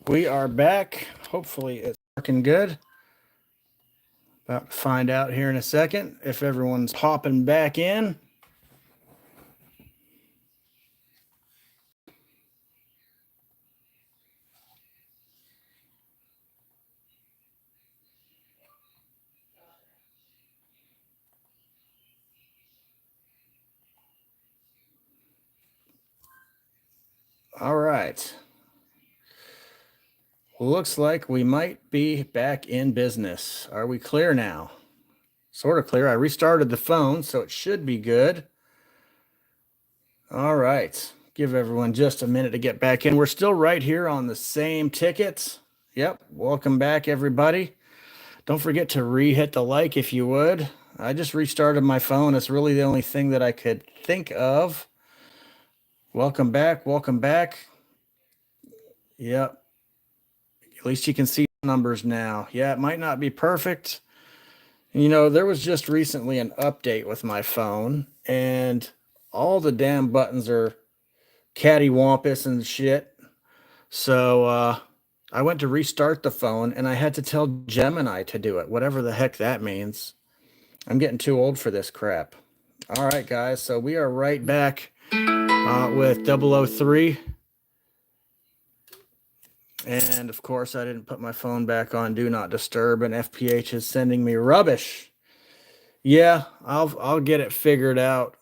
We are back. Hopefully it's working good. About to find out here in a second if everyone's popping back in. All right. Looks like we might be back in business. Are we clear now? Sort of clear. I restarted the phone, so it should be good. All right. Give everyone just a minute to get back in. We're still right here on the same tickets. Yep. Welcome back, everybody. Don't forget to re-hit the like if you would. I just restarted my phone. It's really the only thing that I could think of. Welcome back. Welcome back. Yep. At least you can see numbers now. Yeah, it might not be perfect. You know, there was just recently an update with my phone, and all the damn buttons are cattywampus and shit. So I went to restart the phone, and I had to tell Gemini to do it, whatever the heck that means. I'm getting too old for this crap. All right, guys. So we are right back with 003. And of course, I didn't put my phone back on Do Not Disturb, and FPH is sending me rubbish. Yeah, I'll get it figured out,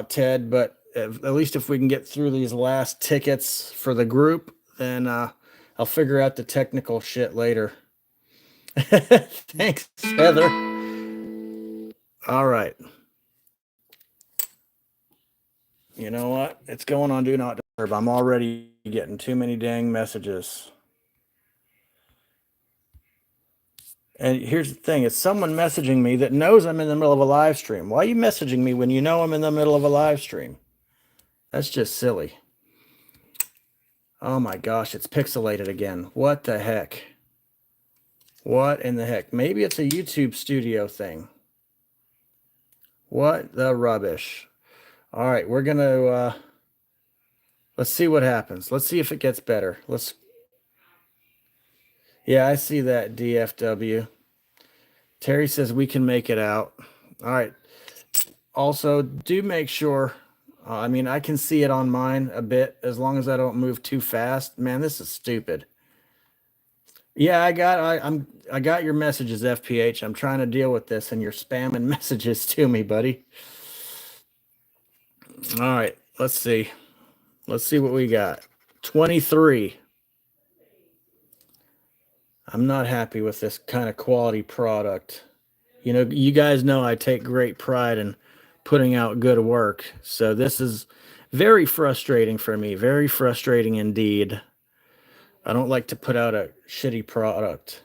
Ted. But at least if we can get through these last tickets for the group, then I'll figure out the technical shit later. Thanks, Heather. All right. You know what? It's going on Do Not Disturb. I'm already getting too many dang messages. And here's the thing, it's someone messaging me that knows I'm in the middle of a live stream. Why are you messaging me when you know I'm in the middle of a live stream? That's just silly. Oh my gosh, it's pixelated again. What the heck? What in the heck? Maybe it's a YouTube studio thing. What the rubbish? All right, we're going to let's see what happens. Let's see if it gets better. Yeah, I see that, DFW. Terry says we can make it out. All right. Also, do make sure. I mean, I can see it on mine a bit as long as I don't move too fast. Man, this is stupid. Yeah, I got your messages, FPH. I'm trying to deal with this, and you're spamming messages to me, buddy. All right, let's see. Let's see what we got. 23. I'm not happy with this kind of quality product. You know, you guys know I take great pride in putting out good work. So this is very frustrating for me. Very frustrating indeed. I don't like to put out a shitty product.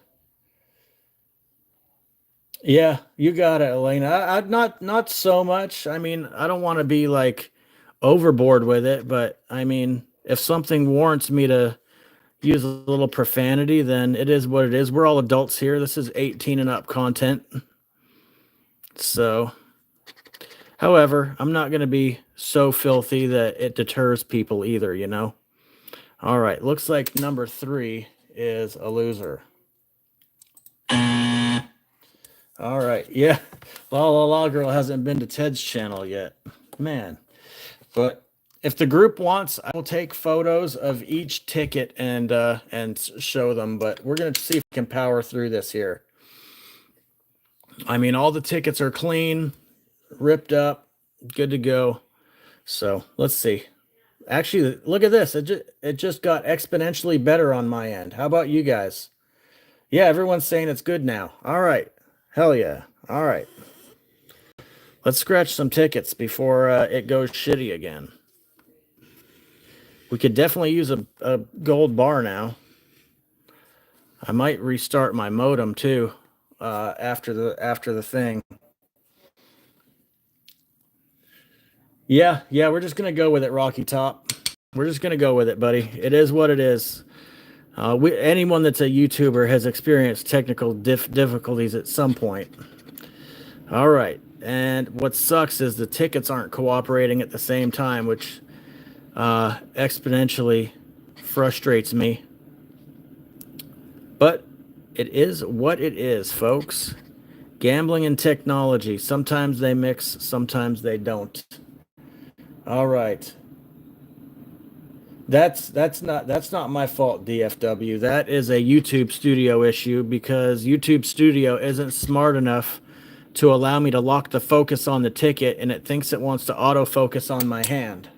Yeah, you got it, Elena. I not so much. I mean, I don't want to be like overboard with it, but I mean, if something warrants me to use a little profanity, then it is what it is. We're all adults here. This is 18 and up content. So, however, I'm not going to be so filthy that it deters people either, you know? All right, looks like number 3 is a loser. All right, yeah. La La La Girl hasn't been to Ted's channel yet. Man. But if the group wants, I will take photos of each ticket and show them. But we're going to see if we can power through this here. I mean, all the tickets are clean, ripped up, good to go. So let's see. Actually, look at this. It just got exponentially better on my end. How about you guys? Yeah, everyone's saying it's good now. All right. Hell yeah. All right. Let's scratch some tickets before it goes shitty again. We could definitely use a gold bar now. I might restart my modem too after the thing. Yeah, we're just gonna go with it, Rocky Top. We're just gonna go with it, buddy. It is what it is. Anyone that's a YouTuber has experienced technical difficulties at some point. All right, and what sucks is the tickets aren't cooperating at the same time, which exponentially frustrates me. It is what it is, folks. Gambling and technology. Sometimes they mix, sometimes they don't. All right. That's not my fault, DFW. That is a YouTube Studio issue because YouTube Studio isn't smart enough to allow me to lock the focus on the ticket, and it thinks it wants to autofocus on my hand.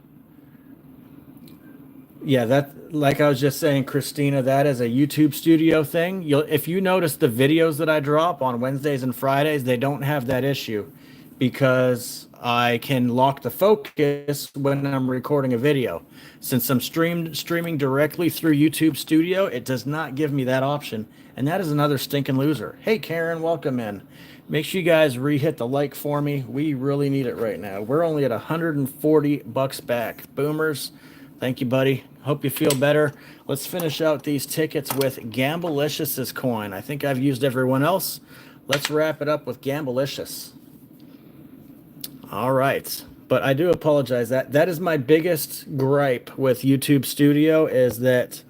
Yeah, that, like I was just saying, Christina, that is a YouTube Studio thing. If you notice the videos that I drop on Wednesdays and Fridays, they don't have that issue because I can lock the focus when I'm recording a video. Since I'm streaming directly through YouTube Studio, it does not give me that option, and that is another stinking loser. Hey, Karen, welcome in. Make sure you guys re-hit the like for me. We really need it right now. We're only at $140 back. Boomers, thank you, buddy. Hope you feel better. Let's finish out these tickets with Gamblelicious' coin. I think I've used everyone else. Let's wrap it up with Gamblelicious. All right. But I do apologize. That is my biggest gripe with YouTube Studio, is that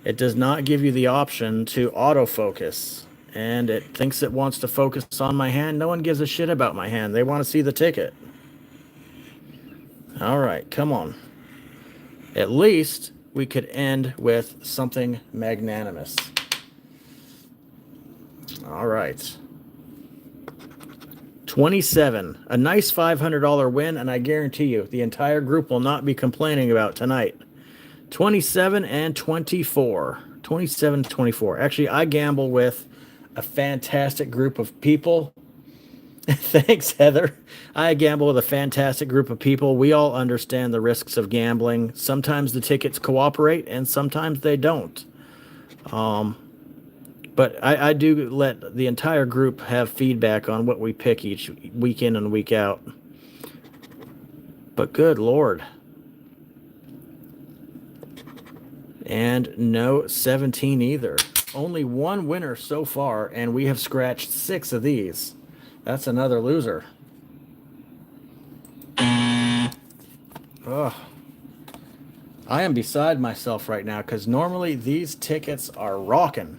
it does not give you the option to autofocus. And it thinks it wants to focus on my hand. No one gives a shit about my hand. They want to see the ticket. All right, come on. At least we could end with something magnanimous. All right. 27. A nice $500 win, and I guarantee you the entire group will not be complaining about tonight. 27 and 24. 27 and 24. Actually, I gamble with a fantastic group of people. Thanks, Heather. I gamble with a fantastic group of people. We all understand the risks of gambling. Sometimes the tickets cooperate, and sometimes they don't. But I do let the entire group have feedback on what we pick each week in and week out. But good Lord. And no 17 either. Only one winner so far, and we have scratched 6 of these. That's another loser. Ugh. I am beside myself right now because normally these tickets are rocking.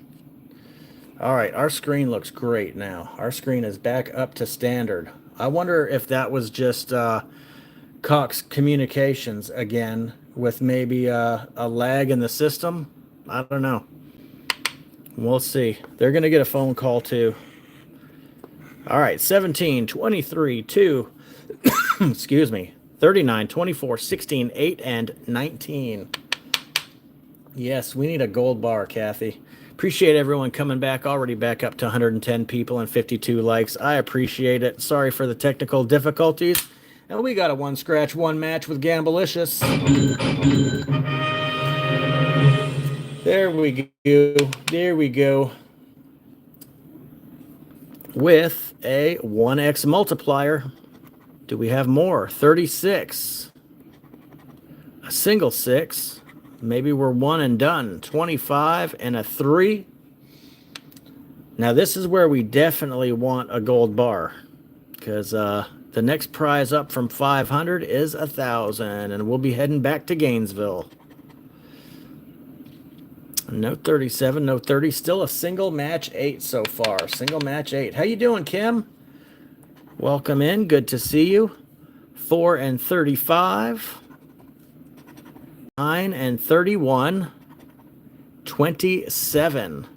All right, our screen looks great now. Our screen is back up to standard. I wonder if that was just Cox Communications again with maybe a lag in the system. I don't know. We'll see. They're going to get a phone call too. All right, 17, 23, 2, excuse me, 39, 24, 16, 8, and 19. Yes, we need a gold bar, Kathy. Appreciate everyone coming back. Already back up to 110 people and 52 likes. I appreciate it. Sorry for the technical difficulties. And we got a one scratch, one match with Gamblelicious. There we go. There we go. With a 1x multiplier. Do we have more? 36. A single 6. Maybe we're one and done. 25 and a 3. Now this is where we definitely want a gold bar, because the next prize up from 500 is 1,000, and we'll be heading back to Gainesville. No 37, no 30. Still a single match 8 so far. Single match 8. How you doing, Kim? Welcome in. Good to see you. 4 and 35. 9 and 31. 27.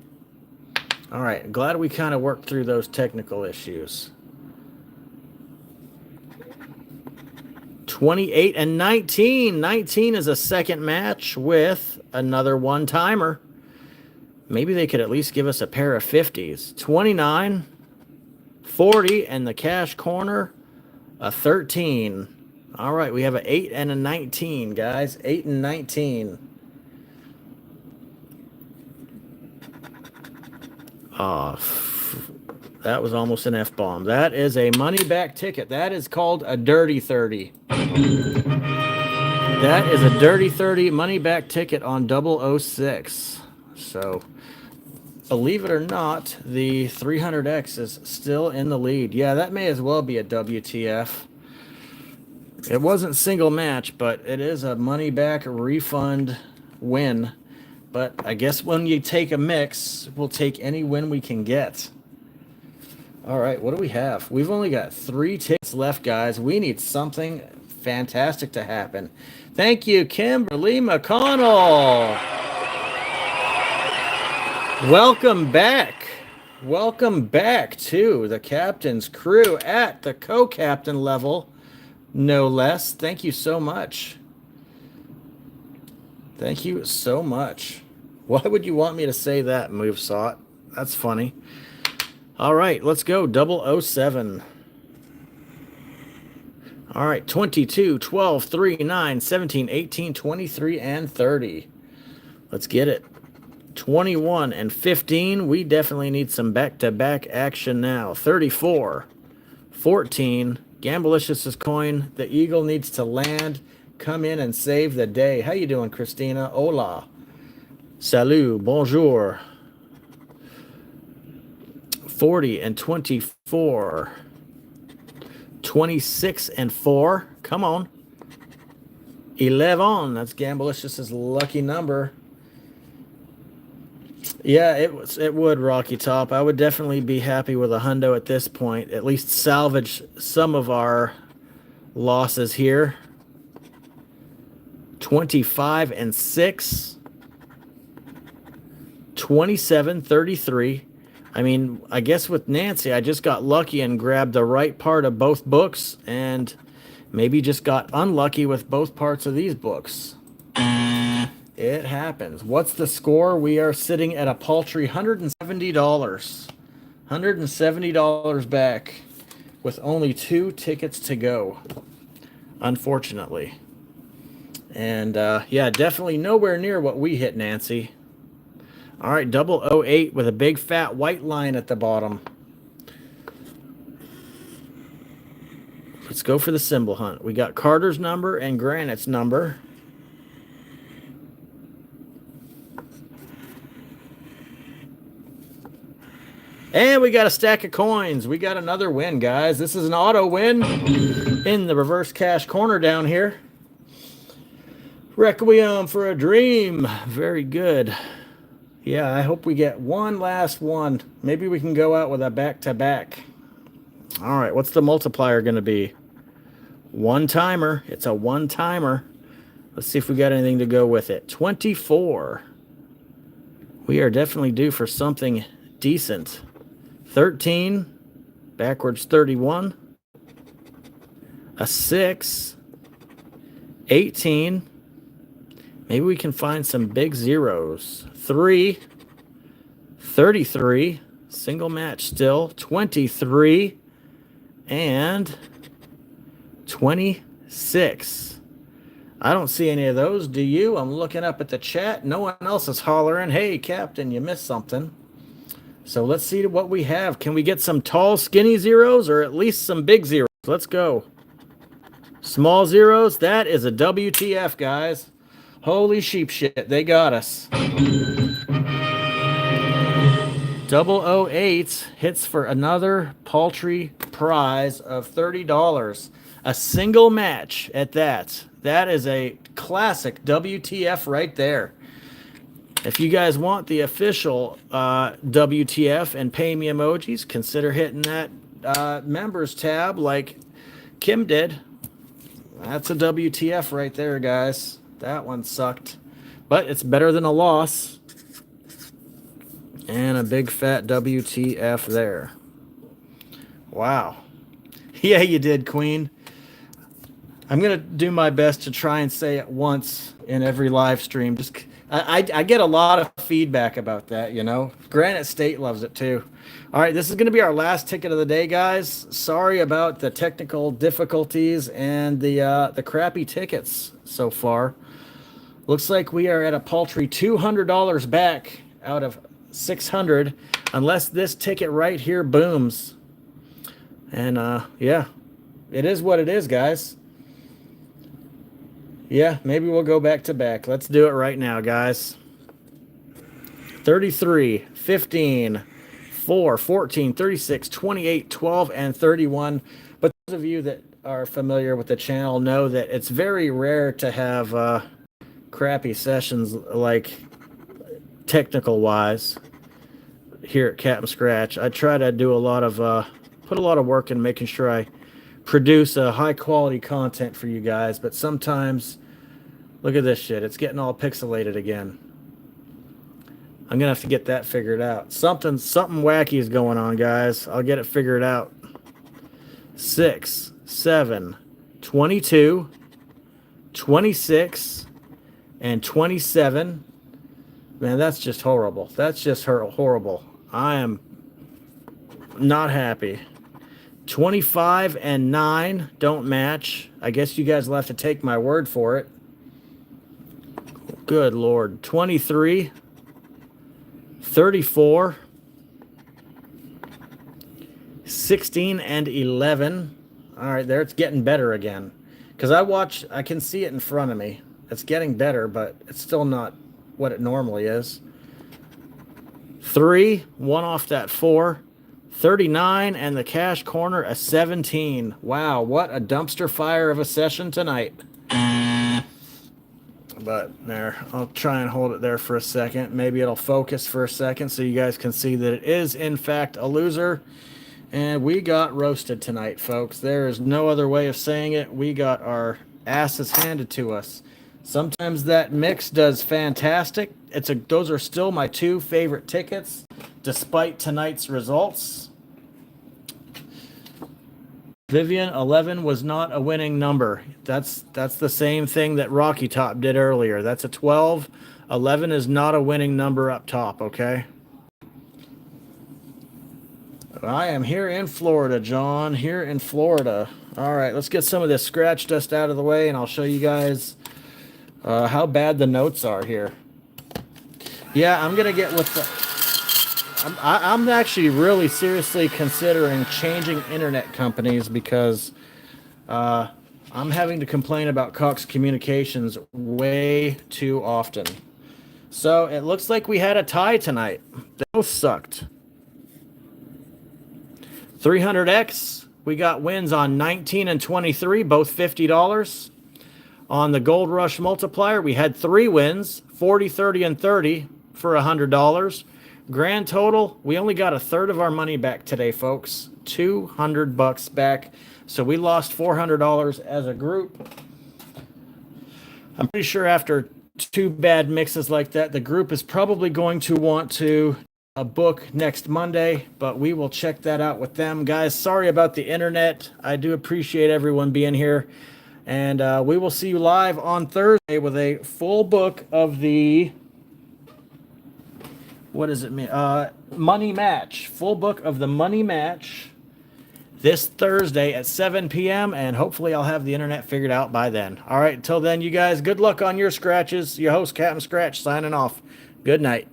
All right. Glad we kind of worked through those technical issues. 28 and 19. 19 is a second match with another one-timer. Maybe they could at least give us a pair of 50s. 29, 40, and the cash corner, a 13. All right, we have an 8 and a 19, guys. 8 and 19. That was almost an F-bomb. That is a money-back ticket. That is called a dirty 30. That is a dirty 30 money-back ticket on 006. So, believe it or not, the 300X is still in the lead. Yeah, that may as well be a WTF. It wasn't single match, but it is a money-back refund win But I guess when you take a mix, we'll take any win we can get. All right, what do we have? We've only got 3 tickets left, guys. We need something fantastic to happen. Thank you, Kimberly McConnell. Welcome back. Welcome back to the captain's crew at the co-captain level, no less. Thank you so much. Thank you so much. Why would you want me to say that, MoveSaught? That's funny. All right, let's go. 007. All right, 22, 12, 3, 9, 17, 18, 23, and 30. Let's get it. 21 and 15. We definitely need some back-to-back action now. 34, 14. Gamblicious' coin. The eagle needs to land. Come in and save the day. How you doing, Christina? Hola. Salut. Bonjour. 40 and 24. 26 and 4. Come on. 11. That's Gamblicious' lucky number. Yeah, it would, Rocky Top. I would definitely be happy with a hundo at this point. At least salvage some of our losses here. 25 and 6. 27, 33. I mean, I guess with Nancy, I just got lucky and grabbed the right part of both books and maybe just got unlucky with both parts of these books. It happens. What's the score? We are sitting at a paltry $170. $170 back with only 2 tickets to go, unfortunately. And yeah, definitely nowhere near what we hit, Nancy. All right, 008 with a big fat white line at the bottom. Let's go for the symbol hunt. We got Carter's number and Granite's number. And we got a stack of coins. We got another win, guys. This is an auto win in the reverse cash corner down here. Requiem for a Dream. Very good. Yeah, I hope we get one last one. Maybe we can go out with a back-to-back. All right, what's the multiplier going to be? One-timer. It's a one-timer. Let's see if we got anything to go with it. 24. We are definitely due for something decent. 13. Backwards 31. A 6. 18. Maybe we can find some big zeros. 3. 33. Single match still. 23. And 26. I don't see any of those. Do you? I'm looking up at the chat. No one else is hollering, hey, Captain, you missed something. So let's see what we have. Can we get some tall, skinny zeros or at least some big zeros? Let's go. Small zeros. That is a WTF, guys. Holy sheep shit. They got us. 008 hits for another paltry prize of $30. A single match at that. That is a classic WTF right there. If you guys want the official WTF and pay me emojis, consider hitting that members tab like Kim did. That's a WTF right there, guys. That one sucked. But it's better than a loss. And a big fat WTF there. Wow. Yeah, you did, Queen. I'm going to do my best to try and say it once in every live stream. Just I get a lot of feedback about that, you know. Granite State loves it too. All right, this is going to be our last ticket of the day, guys. Sorry about the technical difficulties and the crappy tickets so far. Looks like we are at a paltry $200 back out of $600, unless this ticket right here booms. And yeah, it is what it is, guys. Yeah, maybe we'll go back to back. Let's do it right now, guys. 33, 15, 4, 14, 36, 28, 12, and 31. But those of you that are familiar with the channel know that it's very rare to have crappy sessions like technical wise here at Captain Scratch. I try to do a lot of put a lot of work in making sure I produce a high quality content for you guys, but sometimes look at this shit. It's getting all pixelated again. I'm gonna have to get that figured out. Something wacky is going on, guys. I'll get it figured out. 6, 7, 22, 26, and 27. Man, that's just horrible. That's just horrible. I am not happy. 25 and 9 don't match. I guess you guys will have to take my word for it. Good Lord. 23, 34, 16 and 11. All right, there, it's getting better again. Because I can see it in front of me. It's getting better, but it's still not what it normally is. 3, 1 off that 4. 39, and the cash corner, a 17. Wow, what a dumpster fire of a session tonight. But there, I'll try and hold it there for a second. Maybe it'll focus for a second so you guys can see that it is, in fact, a loser. And we got roasted tonight, folks. There is no other way of saying it. We got our asses handed to us. Sometimes that mix does fantastic. Those are still my 2 favorite tickets, despite tonight's results. Vivian 11 was not a winning number. That's the same thing that Rocky Top did earlier. That's a 12. 11 is not a winning number up top, okay? I am here in Florida, John. Here in Florida. All right, let's get some of this scratch dust out of the way, and I'll show you guys how bad the notes are here. Yeah, I'm going to get with the... I'm actually really seriously considering changing internet companies because I'm having to complain about Cox Communications way too often. So it looks like we had a tie tonight. They both sucked. 300X, we got wins on 19 and 23, both $50. On the Gold Rush multiplier, we had 3 wins, 40, 30, and 30 for $100. Grand total, we only got a third of our money back today, folks. $200 back. So we lost $400 as a group. I'm pretty sure after 2 bad mixes like that, the group is probably going to want to book next Monday, but we will check that out with them. Guys, sorry about the internet. I do appreciate everyone being here. And we will see you live on Thursday with a full book of the... What does it mean? Money Match. Full book of the Money Match this Thursday at 7 p.m. And hopefully I'll have the internet figured out by then. All right, until then, you guys, good luck on your scratches. Your host, Captain Scratch, signing off. Good night.